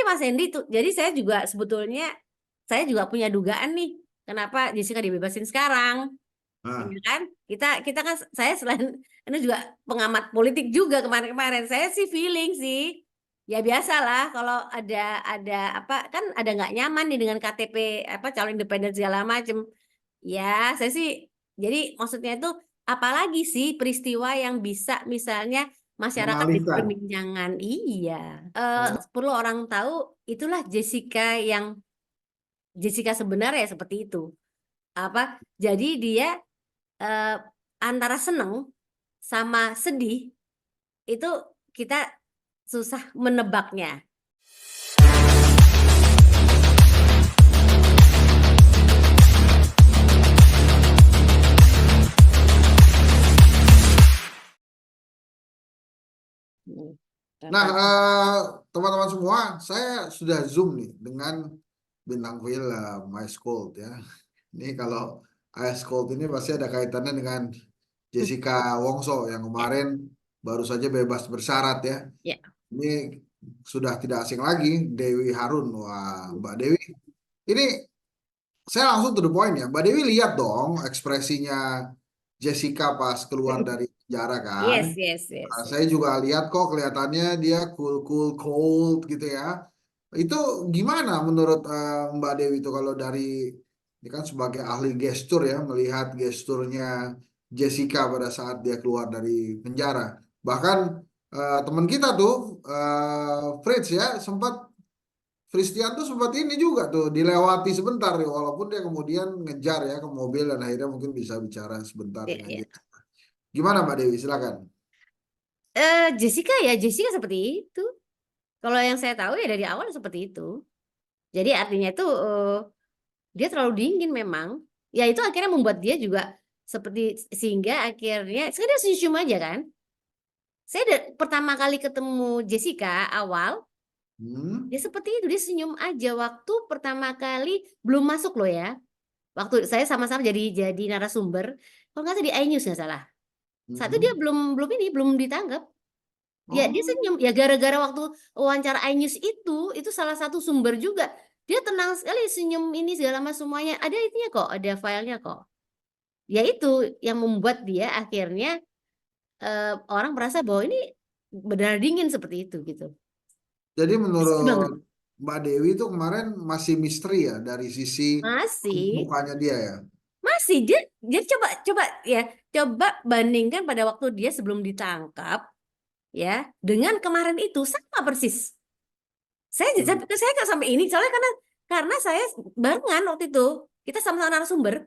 Mas Hendy tuh, jadi saya juga sebetulnya saya juga punya dugaan nih, kenapa Jessica dibebasin sekarang, Nah, ya kan? Kita kan saya selain ini juga pengamat politik juga kemarin-kemarin. Saya sih feeling sih, ya biasalah kalau ada apa kan ada nggak nyaman nih dengan KTP apa calon independen segala macem. Ya, saya sih jadi maksudnya itu apalagi sih peristiwa yang bisa misalnya masyarakat jadi mengalihkan. perbincangan. Iya. Oh, Perlu orang tahu itulah Jessica sebenarnya seperti itu. Apa? Jadi dia eh, antara seneng sama sedih itu kita susah menebaknya. Hmm. nah, Apa? teman-teman semua, saya sudah Zoom nih dengan bintang film Ice Cold ya. Ini kalau Ice Cold ini pasti ada kaitannya dengan Jessica Wongso yang Ya, kemarin baru saja bebas bersyarat ya. ya. Ini sudah tidak asing lagi, Dewi Harun. Wah, Mbak Dewi, ini saya langsung to the point ya. Mbak Dewi lihat dong ekspresinya Jessica pas keluar dari penjara kan. Yes, yes, yes, Nah, yes. saya juga lihat kok kelihatannya dia cool, cool, cold gitu ya. Itu gimana menurut Mbak Dewi itu kalau dari ini kan sebagai ahli gestur ya melihat gesturnya Jessica pada saat dia keluar dari penjara. Bahkan teman kita tuh Fritz ya sempat Christian tuh sempat ini juga tuh dilewati sebentar ya walaupun dia kemudian ngejar ya ke mobil dan akhirnya mungkin bisa bicara sebentar Ya, dengan ya. dia. Gimana Mbak Dewi? Silakan. Jessica seperti itu. Kalau yang saya tahu ya dari awal seperti itu. Jadi artinya itu dia terlalu dingin memang. Ya itu akhirnya membuat dia juga seperti sehingga akhirnya saya dia senyum aja kan. Pertama kali ketemu Jessica awal Hmm? dia seperti itu dia senyum aja waktu pertama kali belum masuk loh ya. Waktu saya sama-sama jadi narasumber. Kalau nggak salah di iNews nggak salah. Saat itu dia Mhm. belum ditangkap. Dia Oh, senyum ya gara-gara waktu wawancara iNews itu salah satu sumber juga. Dia tenang sekali senyum ini segala macam semuanya. Ada itunya kok, ada filenya kok. Ya itu yang membuat dia akhirnya orang merasa bahwa ini benar dingin seperti itu gitu. jadi Asik banget. menurut Mbak Dewi itu kemarin masih misteri ya dari sisi Masih, mukanya dia ya. masih dia coba coba ya coba bandingkan pada waktu dia sebelum ditangkap ya dengan kemarin itu sama persis. Hmm. Saya nggak sampai ini soalnya karena saya barengan waktu itu kita sama-sama narasumber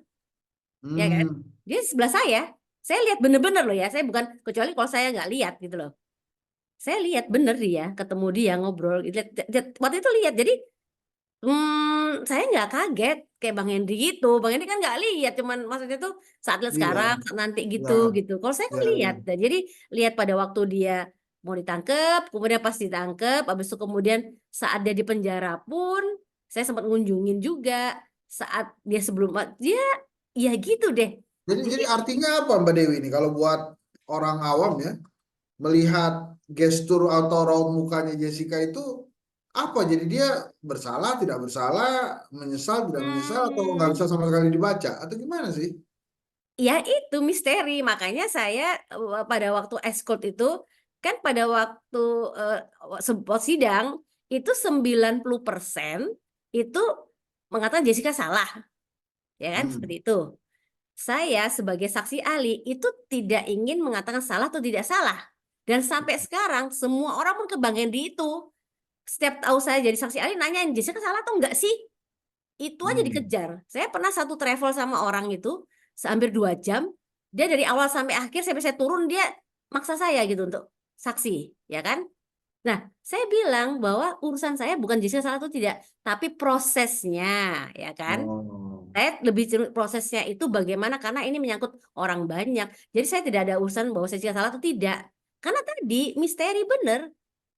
ya kan Hmm. dia sebelah saya lihat bener-bener loh ya saya bukan kecuali kalau saya nggak lihat gitu loh saya lihat bener dia ketemu dia ngobrol waktu itu lihat jadi saya nggak kaget kayak Bang Hendy gitu Bang Hendy kan nggak lihat cuman maksudnya tuh saat lihat Iya, sekarang saat nanti gitu ya, gitu kalau saya kan ya, lihat ya. dan jadi lihat pada waktu dia mau ditangkep kemudian pas ditangkep habis itu kemudian saat dia di penjara pun saya sempat ngunjungin juga saat dia sebelum dia ya gitu deh Jadi jadi artinya apa Mbak Dewi ini kalau buat orang awam ya melihat gestur atau raut mukanya Jessica itu apa? Jadi dia bersalah, tidak bersalah, menyesal, tidak menyesal atau nggak hmm, bisa sama sekali dibaca atau gimana sih? ya itu misteri makanya saya pada waktu escort itu kan pada waktu eh, sebuah sidang itu 90% itu mengatakan Jessica salah ya kan seperti Hmm. itu saya sebagai saksi ahli itu tidak ingin mengatakan salah atau tidak salah dan sampai sekarang semua orang pun kebanggaan di itu setiap tahu saya jadi saksi ahli nanyain Jessica salah atau enggak sih itu aja Hmm. dikejar. Saya pernah satu travel sama orang itu hampir 2 jam. Dia dari awal sampai akhir sampai saya turun dia maksa saya gitu untuk saksi, ya kan? Nah, saya bilang bahwa urusan saya bukan Jessica salah atau tidak, tapi prosesnya, ya kan? Oh. Saya lebih prosesnya itu bagaimana karena ini menyangkut orang banyak. Jadi saya tidak ada urusan bahwa Jessica salah atau tidak. Karena tadi misteri bener.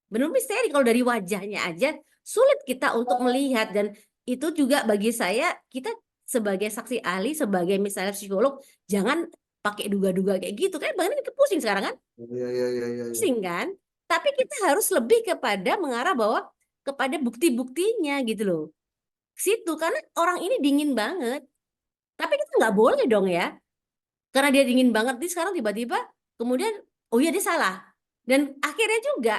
Benar misteri kalau dari wajahnya aja sulit kita untuk melihat dan itu juga bagi saya kita sebagai saksi ahli sebagai misalnya psikolog jangan pakai duga-duga kayak gitu kan bahkan ini pusing sekarang kan Iya, iya, iya, iya, iya. pusing kan tapi kita harus lebih kepada mengarah bahwa kepada bukti-buktinya gitu loh. Situ karena orang ini dingin banget. Tapi kita nggak boleh dong ya. Karena dia dingin banget nih sekarang tiba-tiba kemudian oh iya dia salah. Dan akhirnya juga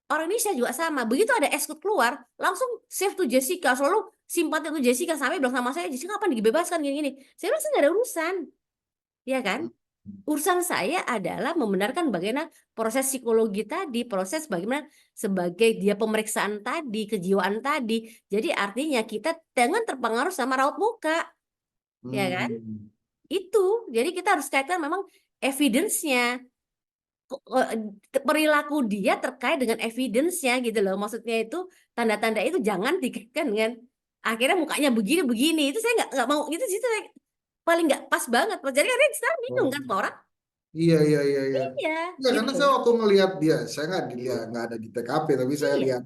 orang Indonesia juga sama. Begitu ada escort keluar, langsung save to Jessica. Selalu simpati tuh Jessica sampai bilang sama saya, Jessica kapan dibebaskan gini-gini. Saya bilang saya nggak ada urusan, ya kan? Urusan saya adalah membenarkan bagaimana proses psikologi tadi, proses bagaimana sebagai dia pemeriksaan tadi, kejiwaan tadi. Jadi artinya kita jangan terpengaruh sama raut muka, ya kan? Hmm. Itu. Jadi kita harus kaitkan memang evidence-nya. Perilaku dia terkait dengan evidence-nya gitu loh. Maksudnya itu tanda-tanda itu jangan dikaitkan dengan akhirnya mukanya begini-begini. Itu saya nggak mau gitu sih. Itu paling nggak pas banget. Jadi kan sekarang bingung Oh, kan semua orang. iya, iya, iya, iya. Iya, Ya, gitu karena loh. saya waktu ngelihat dia, saya nggak dilihat, nggak ada di TKP, tapi saya Iya, lihat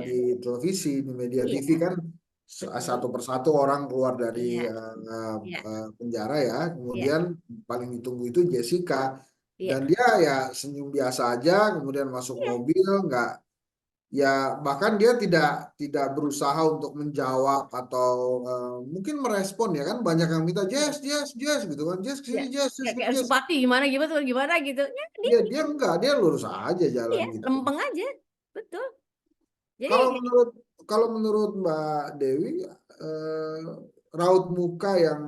di iya, televisi, di media TV iya, kan satu betul. persatu orang keluar dari Iya, iya, penjara ya, iya, kemudian paling ditunggu itu Jessica, iya, dan dia ya senyum biasa aja, kemudian masuk iya, mobil, nggak, ya bahkan dia tidak tidak berusaha untuk menjawab atau mungkin merespon ya kan, banyak yang minta iya, Jess, Jess, Jess gitu kan, Jess iya. kesini, Jess, Jess Kayak kesini, kayak Jess. simpati gimana gitu. Ya, Dia enggak, dia lurus aja jalan iya, gitu. lempeng aja. Betul. Jadi, Kalau menurut kalau menurut Mbak Dewi, eh, raut muka yang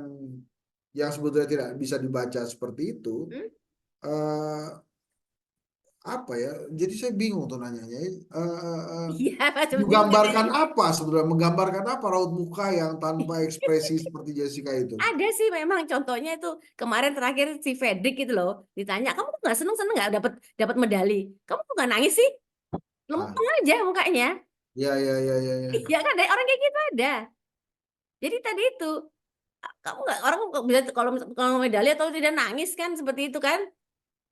sebetulnya tidak bisa dibaca seperti itu, hmm? eh, apa ya? Jadi saya bingung tuh nanyanya. Iya, seperti Menggambarkan katanya. apa sebenarnya? Menggambarkan apa raut muka yang tanpa ekspresi seperti Jessica itu? Ada sih memang contohnya itu kemarin terakhir si Fredrik gitu loh ditanya kamu tuh nggak seneng seneng nggak dapat dapat medali kamu tuh nggak nangis sih Ah, lempeng aja mukanya ya, ya, ya, ya, ya. ya kan ada orang kayak gitu ada jadi tadi itu kamu nggak orang kok bisa kalau kalau medali atau tidak nangis kan seperti itu kan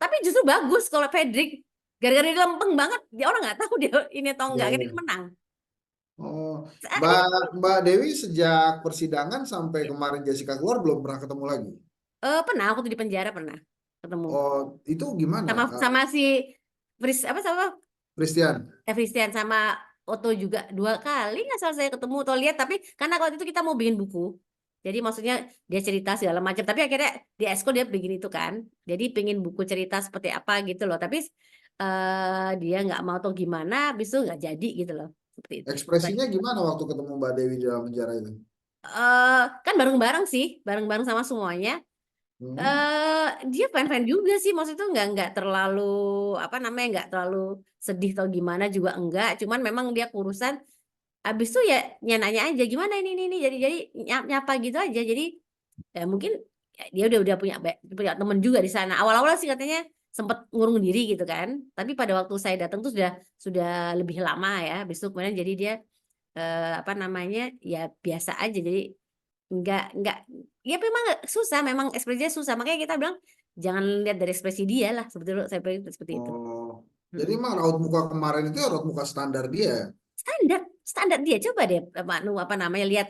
tapi justru bagus kalau Fredrik gara-gara dia lempeng banget dia orang nggak tahu dia ini atau enggak Ya, akhirnya ya. dia menang. Oh, Ada Mbak Mbak Dewi sejak persidangan sampai kemarin Jessica keluar belum pernah ketemu lagi. pernah aku tuh di penjara pernah ketemu Oh, itu gimana, sama sama si apa sama Christian? Christian sama Oto juga 2 kali nggak salah saya ketemu atau lihat tapi karena waktu itu kita mau bikin buku jadi maksudnya dia cerita segala macam tapi akhirnya di Esko dia bikin itu kan jadi pengen buku cerita seperti apa gitu loh tapi dia nggak mau atau gimana habis itu nggak jadi gitu loh seperti itu. Ekspresinya gimana waktu ketemu Mbak Dewi di dalam penjara itu? Kan bareng-bareng sih bareng-bareng sama semuanya. Hmm? eh dia fan-fan juga sih, maksud itu nggak terlalu apa namanya nggak terlalu sedih atau gimana juga enggak, cuman memang dia kurusan. Abis itu ya nanya aja gimana ini jadi nyapa gitu aja. Jadi ya mungkin ya, dia udah punya temen juga di sana. Awal-awal sih katanya sempat ngurung diri gitu kan. Tapi pada waktu saya datang tuh sudah lebih lama ya. Habis itu kemudian jadi dia apa namanya ya biasa aja. Jadi nggak ya memang susah memang ekspresinya susah makanya kita bilang jangan lihat dari ekspresi dia lah sebetulnya saya pikir seperti itu. Oh, jadi Mm-mm. emang raut muka kemarin itu ya raut muka standar dia, ya? Standar standar dia coba deh apa namanya lihat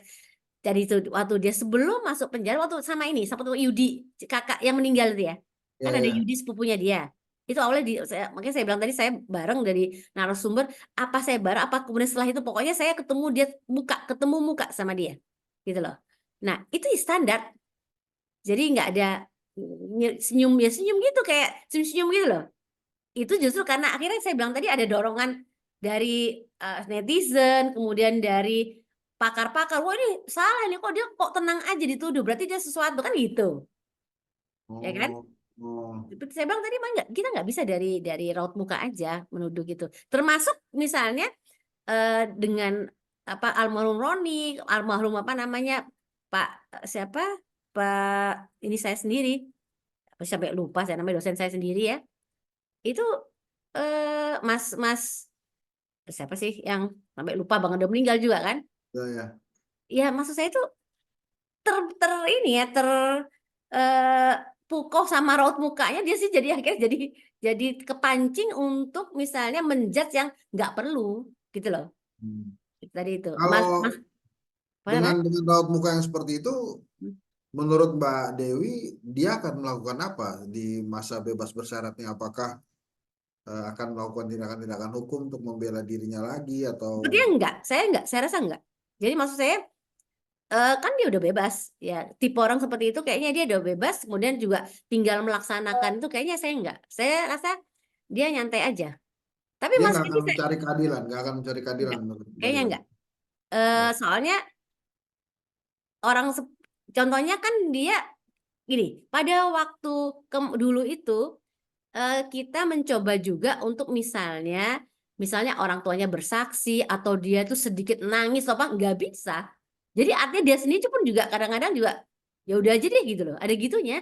dari itu waktu dia sebelum masuk penjara waktu sama ini sama tuh Yudi kakak yang meninggal itu ya kan Ya, ada ya. Yudi sepupunya dia itu awalnya makanya saya bilang tadi saya bareng dari narasumber apa saya bareng apa kemudian setelah itu pokoknya saya ketemu muka sama dia gitu loh. Nah itu standar. Jadi nggak ada senyum ya senyum gitu kayak senyum-senyum gitu loh. Itu justru karena akhirnya saya bilang tadi ada dorongan dari netizen, kemudian dari pakar-pakar. Wah ini salah nih kok dia kok tenang aja dituduh. Berarti dia sesuatu kan gitu, ya kan? Oh, oh. Seperti saya bilang tadi, mah kita nggak bisa dari raut muka aja menuduh gitu. Termasuk misalnya dengan apa almarhum Roni, almarhum apa namanya Pak siapa Pak ini saya sendiri aku sampai lupa saya namanya dosen saya sendiri ya itu Mas Mas siapa sih yang sampai lupa banget udah meninggal juga kan Ya, ya. ya maksud saya itu ter ini ya eh, pukul sama raut mukanya dia sih jadi akhirnya jadi kepancing untuk misalnya menjudge yang nggak perlu gitu loh Hmm. tadi itu Kalau Mas Mas apa dengan namanya. raut muka yang seperti itu, menurut Mbak Dewi, dia akan melakukan apa di masa bebas bersyaratnya? Apakah akan melakukan tindakan-tindakan hukum untuk membela dirinya lagi atau Sepertinya enggak, saya rasa enggak. Jadi maksud saya kan dia udah bebas ya. Tipe orang seperti itu kayaknya dia udah bebas, kemudian juga tinggal melaksanakan itu kayaknya saya enggak. Saya rasa dia nyantai aja. Tapi dia Mas nggak ini akan saya mencari keadilan, nggak akan mencari keadilan enggak, menurut Mbak kayaknya Dewi. enggak. Ya. Soalnya orang contohnya kan dia gini, pada waktu dulu itu kita mencoba juga untuk misalnya orang tuanya bersaksi atau dia tuh sedikit nangis apa nggak bisa. Jadi artinya dia sendiri pun juga kadang-kadang juga ya udah aja deh gitu loh. Ada gitunya,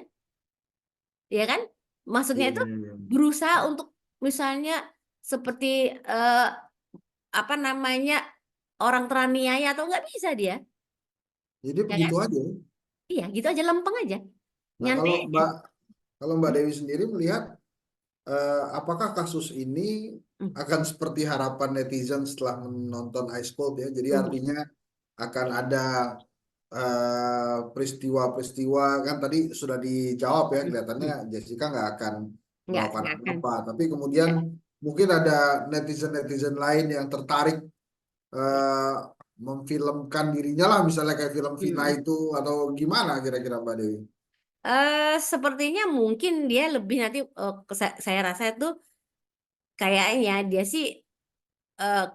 ya kan? Maksudnya Iya, itu iya, iya. berusaha untuk misalnya seperti apa namanya orang teraniaya atau nggak bisa dia, Jadi ya kan? begitu aja. Iya, gitu aja lempeng aja, Nah, nyantai kalau aja. Mbak Dewi sendiri melihat apakah kasus ini Hmm. akan seperti harapan netizen setelah menonton Ice Cold ya? Jadi Hmm. artinya akan ada peristiwa-peristiwa kan tadi sudah dijawab ya, Hmm. kelihatannya Hmm. Jessica nggak akan melakukan Nggak akan. apa-apa. Tapi kemudian mungkin ada netizen-netizen lain yang tertarik eh, memfilmkan dirinya lah, misalnya kayak film Vina Hmm. itu atau gimana kira-kira Mbak Dewi? Sepertinya mungkin dia lebih nanti saya rasa itu kayaknya dia sih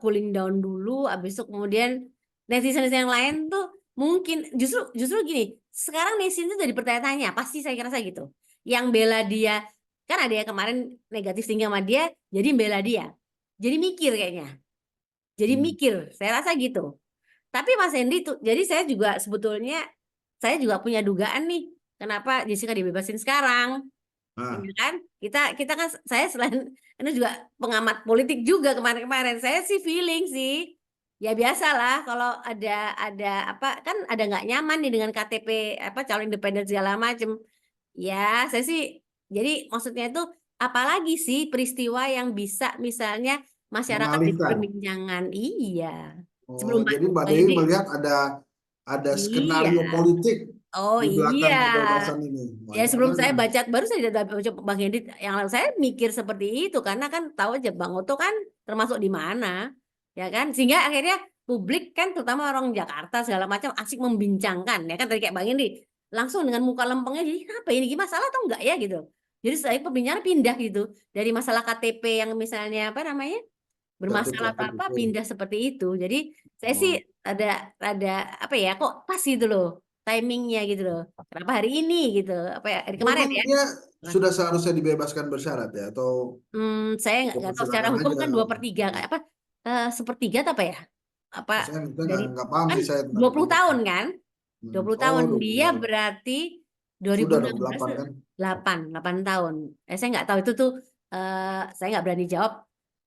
cooling down dulu, abis itu kemudian netizen yang lain tuh mungkin justru justru gini. Sekarang netizen itu jadi bertanya-tanya, pasti saya rasa gitu. Yang bela dia kan ada yang kemarin negatif tinggi sama dia, jadi bela dia, jadi mikir kayaknya, jadi Hmm. mikir. Saya rasa gitu. Tapi Mas Hendy tuh, jadi saya juga sebetulnya saya juga punya dugaan nih, kenapa Jessica dibebasin sekarang. Nah, Iya kan? Kita kan saya selain ini juga pengamat politik juga kemarin-kemarin. Saya sih feeling sih. Ya biasalah kalau ada apa kan ada nggak nyaman nih dengan KTP apa calon independen segala macam. Ya, saya sih jadi maksudnya itu apalagi sih peristiwa yang bisa misalnya masyarakat jadi mengalihkan. perbincangan. Iya. Oh, Sebelum jadi Mbak Bang Dewi Hendy. melihat ada Iya. skenario politik Oh di iya. belakang pembebasan ini. Wah, Ya ini sebelum saya menarik. baca baru saya tidak baca Bang Hendy yang lalu saya mikir seperti itu karena kan tahu aja Bang Oto kan termasuk di mana ya kan sehingga akhirnya publik kan terutama orang Jakarta segala macam asik membincangkan ya kan tadi kayak Bang Hendy langsung dengan muka lempengnya jadi apa ini gimana salah atau enggak ya gitu jadi saya perbincangan pindah gitu dari masalah KTP yang misalnya apa namanya Kartu bermasalah terakhir apa itu. pindah seperti itu. Jadi saya sih Oh. ada ada apa ya kok pas gitu loh timingnya gitu loh. Kenapa hari ini gitu? Apa ya hari kemarin Memang ya? dia sudah seharusnya dibebaskan bersyarat ya, atau Saya ya nggak tahu secara persilakan hukum aja. kan 2/3 apa sepertiga atau apa ya? Apa Saya dari nggak paham kan sih saya tentang 20 itu. tahun kan? 20 Oh, tahun 20 dia tahun. berarti Sudah dong 2016 8 tuh kan? 8 tahun. Saya nggak tahu itu tuh saya nggak berani jawab.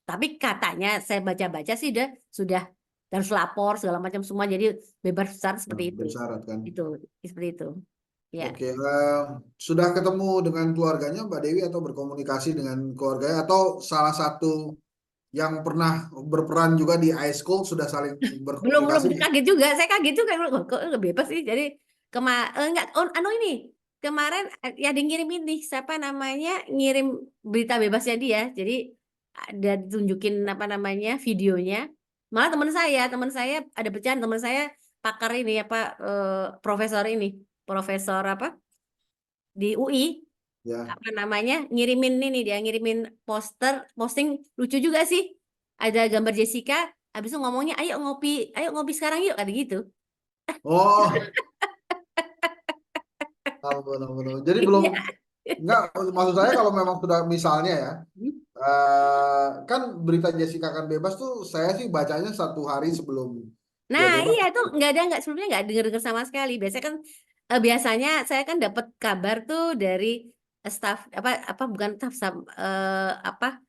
Tapi katanya saya baca-baca sih sudah harus lapor segala macam semua jadi bebas bersyarat Nah, seperti itu. bersyarat kan. Itu seperti itu. Ya. Oke, sudah ketemu dengan keluarganya Mbak Dewi atau berkomunikasi dengan keluarganya atau salah satu yang pernah berperan juga di Ice Cold sudah saling Belum berkomunikasi? kaget juga. Saya kaget juga kok nggak bebas sih. Jadi enggak anu ini kemarin ya ada ngirim ini siapa namanya ngirim berita bebasnya dia. Jadi ada ditunjukin apa namanya videonya. Malah teman saya ada pecahan teman saya pakar ini apa profesor ini profesor apa di UI Ya. apa namanya ngirimin ini dia ngirimin posting lucu juga sih ada gambar Jessica habis itu ngomongnya ayo ngopi sekarang yuk kata gitu. Oh, ampun, ampun, ampun. Jadi belum, Iya. enggak, maksud saya kalau memang sudah misalnya ya, kan berita Jessica akan bebas tuh saya sih bacanya 1 hari sebelum dia Nah, bebas. iya itu nggak sebelumnya nggak dengar sama sekali. Biasanya kan biasanya saya kan dapat kabar tuh dari staff apa bukan staff apa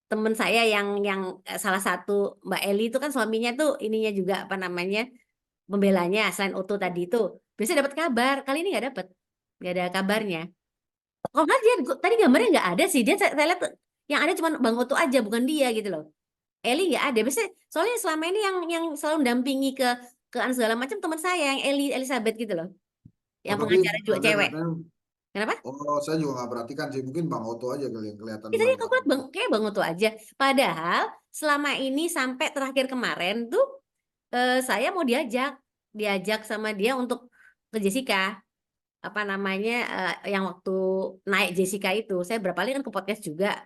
temen saya yang salah satu Mbak Eli itu kan suaminya tuh ininya juga apa namanya pembelanya selain Oto tadi itu. Biasanya dapat kabar. Kali ini nggak ada kabarnya. Kalau nggak dia tadi gambarnya nggak ada sih. Saya lihat yang ada cuma Bang Oto aja bukan dia gitu loh. Eli nggak ada. Biasanya soalnya selama ini yang selalu mendampingi ke anu segala macam teman saya yang Elizabeth gitu loh. Oh, Yang tapi pengacara juga Anda cewek. katanya Kenapa? Oh, saya juga nggak perhatikan sih. Mungkin Bang Oto aja kali yang kelihatan Kita Bang aku Bang. lihat kayak Bang Oto aja. Padahal selama ini sampai terakhir kemarin tuh saya mau diajak sama dia untuk ke Jessica, apa namanya, yang waktu naik Jessica itu saya berapa kali kan ke podcast juga.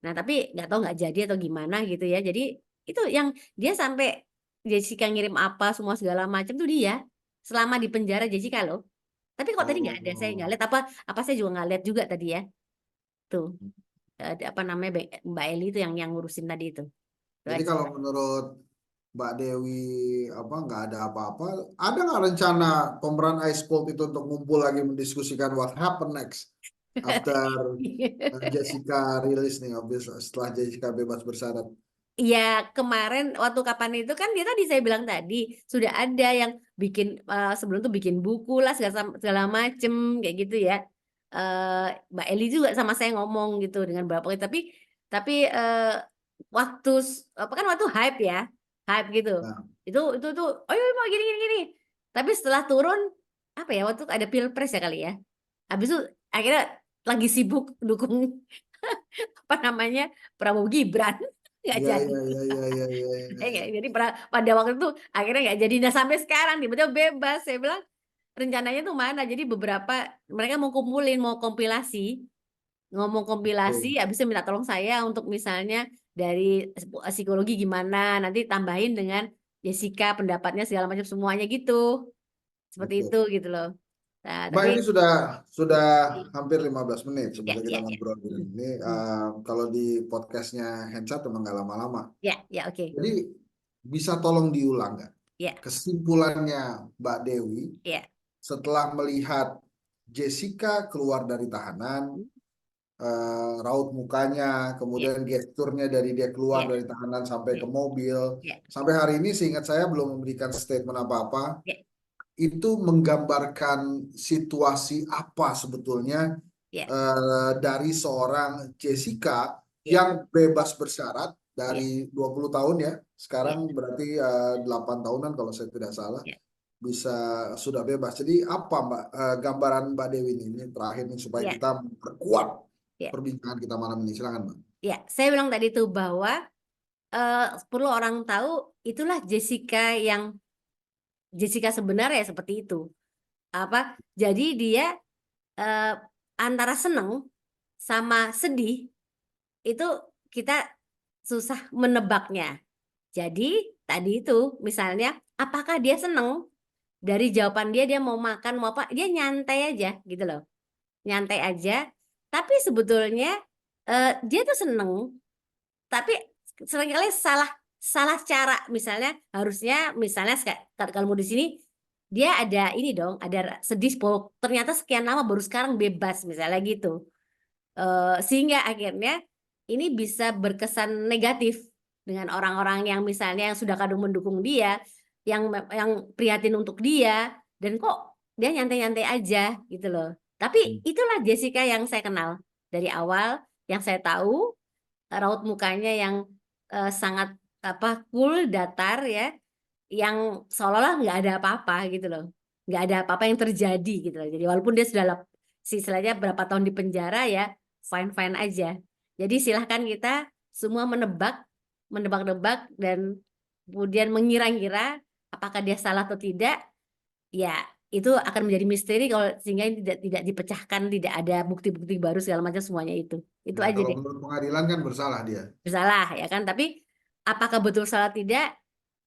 Nah tapi nggak tahu nggak jadi atau gimana gitu ya. Jadi itu yang dia sampai Jessica ngirim apa semua segala macam tuh dia selama di penjara Jessica loh. Tapi kok tadi nggak ada, saya nggak Oh, lihat apa saya juga nggak lihat juga tadi ya. Tuh apa namanya Mbak Eli itu yang ngurusin tadi itu jadi aja. kalau menurut Mbak Dewi apa nggak ada apa-apa, ada nggak rencana pemeran Ice Cold itu untuk ngumpul lagi mendiskusikan what happened next after Jessica rilis nih, habis setelah Jessica bebas bersyarat. Iya, kemarin waktu kapan itu kan dia tadi saya bilang tadi sudah ada yang bikin sebelum tuh bikin buku lah segala macem kayak gitu ya. Eh Mbak Eli juga sama saya ngomong gitu dengan berapa kali tapi waktu apa kan waktu hype ya, hype gitu. Nah, Itu tuh oh iya mau gini gini gini. Tapi setelah turun apa ya waktu itu ada pilpres ya kali ya. Habis itu akhirnya lagi sibuk dukung apa namanya Prabowo Gibran nggak ya jadi. ya ya ya ya ya, Nggak, ya. jadi pada waktu itu akhirnya nggak jadi. Nah sampai sekarang tiba-tiba bebas. Saya bilang rencananya tuh mana? Jadi beberapa mereka mau kumpulin, mau kompilasi, ngomong kompilasi, Oke, habis itu minta tolong saya untuk misalnya dari psikologi gimana, nanti tambahin dengan Jessica pendapatnya segala macam semuanya gitu, seperti itu oke. gitu loh. Nah Mbak, tapi ini sudah hampir 15 menit ya sebetulnya kita ya ya. ngobrol gini. Hmm, Ini hmm. kalau di podcastnya Hensat emang nggak lama-lama. Ya ya oke. Jadi bisa tolong diulang nggak Ya kesimpulannya Mbak Dewi ya. setelah melihat Jessica keluar dari tahanan, Hmm, raut mukanya, ya kemudian gesturnya dari dia keluar ya dari tahanan sampai ya ke mobil, ya sampai hari ini seingat saya belum memberikan statement apa-apa. ya Itu menggambarkan situasi apa sebetulnya ya dari seorang Jessica ya yang bebas bersyarat ya dari 20 tahun ya. ya Sekarang berarti 8 tahunan kalau saya tidak salah ya bisa sudah bebas. Jadi apa Mbak gambaran Mbak Dewi ini terakhir nih supaya ya kita perkuat ya. perbincangan kita malam ini. Silakan Mbak. Ya, saya bilang tadi tuh bahwa perlu orang tahu itulah Jessica sebenarnya seperti itu. Apa? Jadi dia eh, antara seneng sama sedih itu kita susah menebaknya. Jadi tadi itu misalnya apakah dia seneng dari jawaban dia mau makan mau apa dia nyantai aja gitu loh. Nyantai aja. Tapi sebetulnya dia tuh seneng tapi seringkali salah salah cara misalnya harusnya misalnya kalau mau di sini dia ada ini dong ada sedih ternyata sekian lama baru sekarang bebas misalnya gitu. Sehingga akhirnya ini bisa berkesan negatif dengan orang-orang yang misalnya yang sudah kadung mendukung dia yang prihatin untuk dia dan kok dia nyantai-nyantai aja gitu loh, tapi itulah Jessica yang saya kenal dari awal, yang saya tahu raut mukanya yang sangat apa cool datar ya yang seolah-olah nggak ada apa-apa gitu loh, nggak ada apa-apa yang terjadi gitu loh. Jadi walaupun dia sudah istilahnya berapa tahun di penjara ya fine fine aja. Jadi silahkan kita semua menebak-nebak dan kemudian mengira-ngira apakah dia salah atau tidak, ya itu akan menjadi misteri kalau sehingga ini tidak dipecahkan, tidak ada bukti-bukti baru segala macam semuanya itu Nah, aja kalau deh. menurut pengadilan kan bersalah dia. Bersalah ya kan, tapi apakah betul salah tidak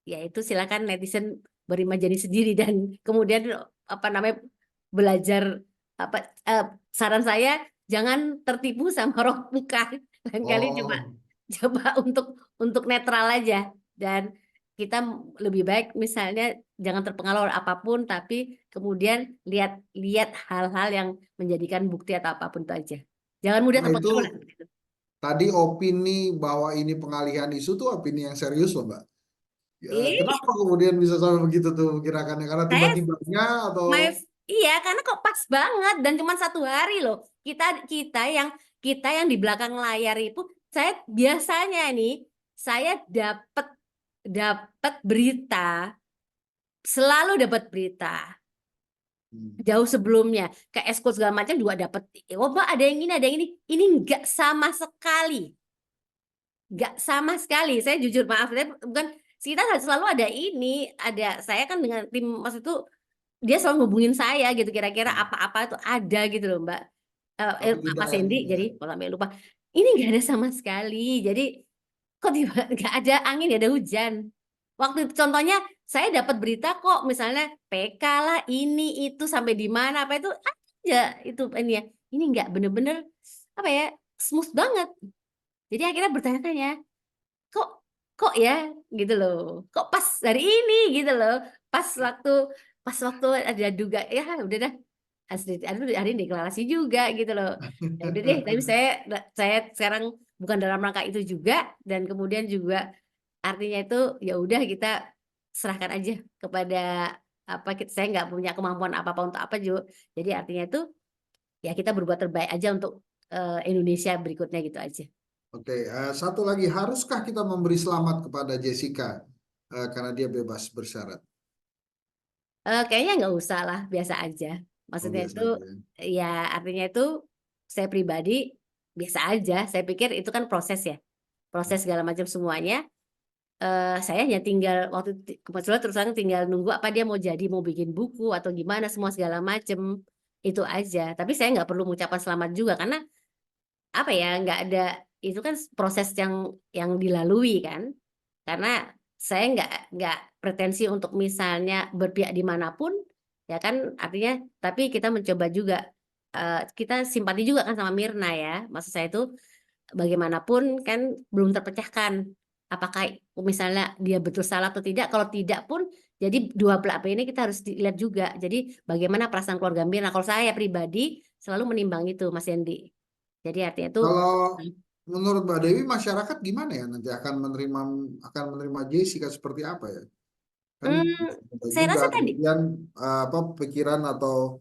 ya itu silakan netizen berimajinasi sendiri dan kemudian apa namanya belajar apa eh, saran saya jangan tertipu sama roh muka. Lain kali coba Oh, coba untuk netral aja dan kita lebih baik misalnya jangan terpengaruh oleh apapun tapi kemudian lihat lihat hal-hal yang menjadikan bukti atau apapun itu aja, jangan mudah nah itu terpengaruh lah. tadi opini bahwa ini pengalihan isu tuh opini yang serius loh Mbak. Ya, Ih, kenapa kemudian bisa sampai begitu tuh gerakannya? Karena saya tiba-tibanya atau My, iya, karena kok pas banget dan cuma 1 hari loh. Kita kita yang kita yang di belakang layar itu, saya biasanya nih, saya dapat dapat berita, selalu dapat berita. Hmm. Jauh sebelumnya ke eskul segala macam juga dapet. Oh mbak ada yang ini ada yang ini nggak sama sekali, nggak sama sekali. Saya jujur maaf, saya bukan kita selalu ada ini, ada saya kan dengan tim mas itu dia selalu hubungin saya gitu kira-kira Hmm. apa-apa itu ada gitu loh mbak. Tapi tidak Mas yang Hendy ini jadi ya. kalau sampai lupa ini nggak ada sama sekali. Jadi kok tiba nggak ada angin nggak ada hujan. Waktu itu contohnya saya dapat berita kok misalnya PK lah ini itu sampai di mana apa itu aja itu ini ya ini nggak bener-bener apa ya smooth banget. Jadi akhirnya bertanya-tanya kok kok ya gitu loh kok pas hari ini gitu loh pas waktu ada duga ya udah dah asli aduh hari ini deklarasi juga gitu loh ya udah deh tapi saya sekarang bukan dalam rangka itu juga dan kemudian juga artinya itu ya udah kita serahkan aja kepada apa saya nggak punya kemampuan apa apa untuk apa juga jadi artinya itu ya kita berbuat terbaik aja untuk Indonesia berikutnya gitu aja. Oke, satu lagi, haruskah kita memberi selamat kepada Jessica karena dia bebas bersyarat? Kayaknya nggak usah lah, biasa aja. Oh, Maksudnya biasa itu, aja ya. ya artinya itu saya pribadi biasa aja. Saya pikir itu kan proses ya, proses segala macam semuanya. Saya hanya tinggal waktu kebetulan terus terang tinggal nunggu apa dia mau jadi mau bikin buku atau gimana semua segala macam itu aja. Tapi saya nggak perlu mengucapkan selamat juga karena apa ya nggak ada itu kan proses yang dilalui kan. Karena saya nggak pretensi untuk misalnya berpihak dimanapun ya kan artinya tapi kita mencoba juga kita simpati juga kan sama Mirna ya maksud saya itu bagaimanapun kan belum terpecahkan apakah misalnya dia betul salah atau tidak kalau tidak pun jadi dua belah pihak ini kita harus dilihat juga jadi bagaimana perasaan keluarga Mirna kalau saya pribadi selalu menimbang itu Mas Yendi jadi artinya itu Kalau menurut Mbak Dewi, masyarakat gimana ya nanti akan menerima Jessica seperti apa ya? Kan hmm, ada saya juga rasa tadi kemudian apa pikiran atau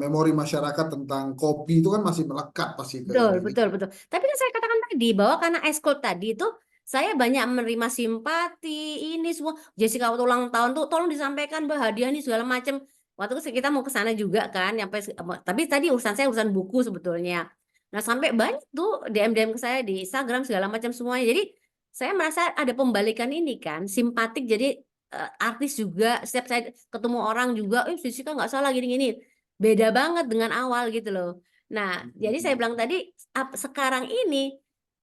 memori masyarakat tentang kopi itu kan masih melekat pasti ke betul, ini. betul, betul. Tapi kan saya katakan tadi bahwa karena eskort tadi itu saya banyak menerima simpati ini semua. Jessica waktu ulang tahun tuh tolong disampaikan bah hadiah nih segala macam. Waktu itu kita mau ke sana juga kan, sampai tapi tadi urusan saya urusan buku sebetulnya. Nah sampai banyak tuh DM ke saya di Instagram segala macam semuanya. Jadi saya merasa ada pembalikan ini kan, simpatik. Jadi artis juga setiap saya ketemu orang juga, Jessica nggak salah gini-gini. Beda banget dengan awal gitu loh. Nah, jadi saya bilang tadi sekarang ini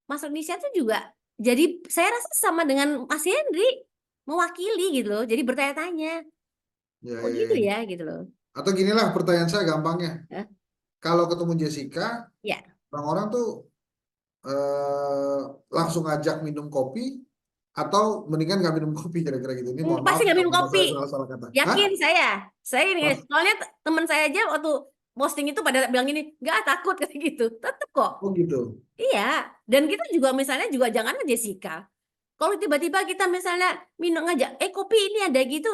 Mas Indonesia tuh juga jadi saya rasa sama dengan Mas Hendri mewakili gitu loh. Jadi bertanya-tanya, Ya, kok ya, gitu ya. ya gitu loh. Atau ginilah pertanyaan saya gampangnya. Hah? Kalau ketemu Jessica, Ya, orang-orang tuh eh, langsung ngajak minum kopi atau mendingan nggak minum kopi kira-kira gitu. Ini mohon pasti maaf nggak minum kalau kopi. saya salah-salah kata. Hah? Yakin saya. Saya ini Mas- soalnya teman saya aja waktu posting itu pada bilang ini, nggak takut kayak gitu. Tetep kok. Oh gitu. Iya. Dan kita juga misalnya juga jangan Jessica. Kalau tiba-tiba kita misalnya minum ngajak, kopi ini ada gitu,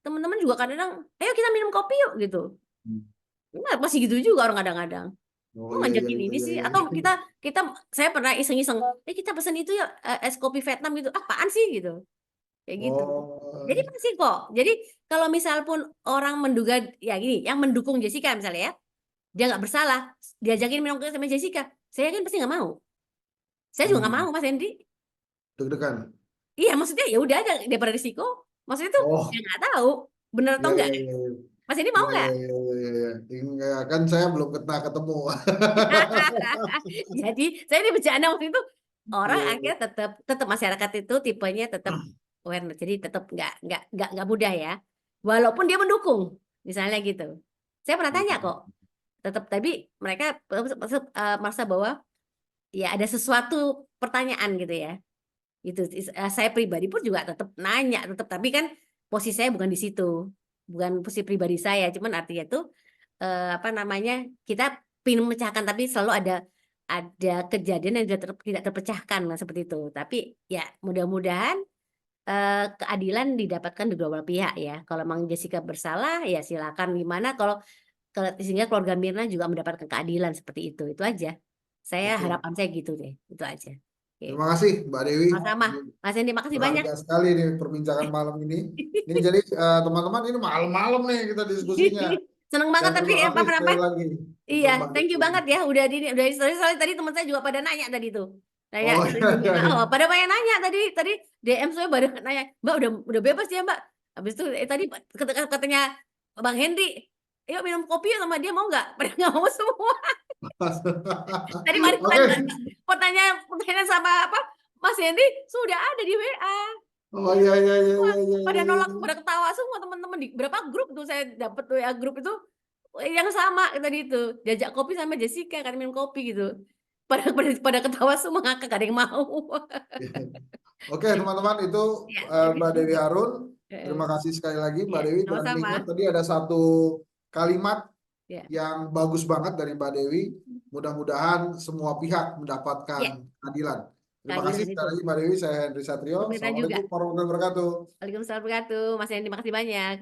teman-teman juga kadang, ayo kita minum kopi yuk gitu. Nah, masih gitu juga orang kadang-kadang. Oh Kok iya iya ngajakin iya ini iya. sih? Iya. Atau kita saya pernah iseng-iseng, kita pesan itu ya es kopi Vietnam gitu. Apaan sih gitu? Kayak gitu. Jadi Oh. pasti kok. Jadi kalau misal pun orang menduga ya gini, yang mendukung Jessica misalnya ya, dia nggak bersalah, diajakin minum kopi sama Jessica, saya yakin pasti nggak mau. Saya juga nggak Hmm. mau Mas Hendy. Deg-degan. Iya maksudnya ya udah aja daripada risiko. Maksudnya tuh ya Oh, nggak tahu bener atau iya enggak. iya iya. Mas Hendy mau Iya nggak? iya iya iya iya. Enggak, kan saya belum pernah ketemu. Jadi saya ini bercanda waktu itu orang Iya iya. akhirnya tetap tetap masyarakat itu tipenya tetap awareness. Jadi tetap nggak mudah ya. Walaupun dia mendukung misalnya gitu. Saya pernah tanya kok. Tetap tapi mereka merasa bahwa ya ada sesuatu pertanyaan gitu ya. Itu saya pribadi pun juga tetap nanya tetap tapi kan posisi saya bukan di situ. Bukan posisi pribadi saya, cuman artinya itu apa namanya kita ingin memecahkan tapi selalu ada kejadian yang tidak terpecahkan lah seperti itu. Tapi ya mudah-mudahan keadilan didapatkan di dua belah pihak ya. Kalau memang Jessica bersalah ya silakan gimana. Sehingga keluarga Mirna juga mendapatkan keadilan seperti itu. Itu aja. Saya Oke. harapan saya gitu deh. Itu aja. Oke. Terima kasih Mbak Dewi. Sama-sama. Ini Mas Hendy, makasih banyak. berharga sekali nih perbincangan malam ini. Ini jadi teman-teman ini malam-malam nih kita diskusinya. Seneng Dan banget tapi terima kasih apa sekali lagi iya, untuk Mbak thank you Dewi. banget ya udah story soalnya tadi teman saya juga pada nanya tadi tuh. Nanya Oh story iya, juga. iya, Nah, iya. oh, pada banyak nanya tadi tadi DM saya baru nanya, "Mbak udah bebas ya, Mbak?" Habis itu tadi katanya Bang Henry, "Yuk minum kopi yuk sama dia mau nggak?" Pada nggak mau semua. Tadi Oke. pertanyaan sama apa Mas Henry sudah ada di WA. Oh iya, iya, iya, Wah, iya, iya, pada iya, nolak, iya. pada ketawa semua teman-teman di berapa grup tuh saya dapat WA grup itu yang sama tadi itu diajak kopi sama Jessica kan minum kopi gitu. Pada ketawa semua ngakak gak ada yang mau. Oke, teman-teman, itu Ya, Mbak Dewi Harun. Terima eh, kasih sekali lagi Mbak ya, Dewi. Dan sama-sama. ingat tadi ada satu kalimat Ya, yang bagus banget dari Mbak Dewi. Mudah-mudahan semua pihak mendapatkan ya, keadilan. Terima kasih keadilan sekali itu. lagi Mbak Dewi. Saya Henry Satrio. Pemerintah juga. Assalamualaikum warahmatullahi wabarakatuh. Waalaikumsalam wabarakatuh. Mas Yanti, makasih banyak.